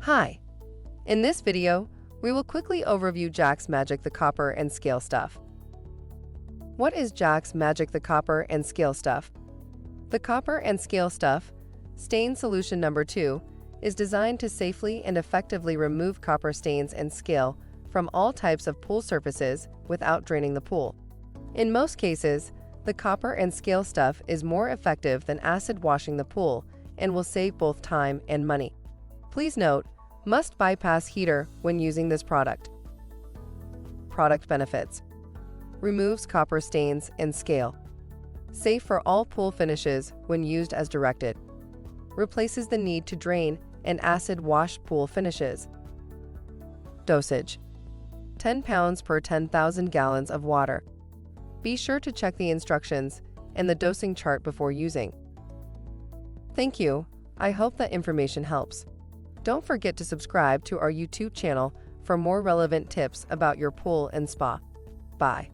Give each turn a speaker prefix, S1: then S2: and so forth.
S1: Hi! In this video, we will quickly overview Jack's Magic the Copper and Scale Stuff. What is Jack's Magic the Copper and Scale Stuff? The Copper and Scale Stuff, Stain Solution Number 2, is designed to safely and effectively remove copper stains and scale from all types of pool surfaces without draining the pool. In most cases, the copper and scale stuff is more effective than acid washing the pool and will save both time and money. Please note, must bypass heater when using this product. Product benefits: removes copper stains and scale. Safe for all pool finishes when used as directed. Replaces the need to drain and acid wash pool finishes. Dosage: 10 pounds per 10,000 gallons of water. Be sure to check the instructions and the dosing chart before using. Thank you. I hope that information helps. Don't forget to subscribe to our YouTube channel for more relevant tips about your pool and spa. Bye.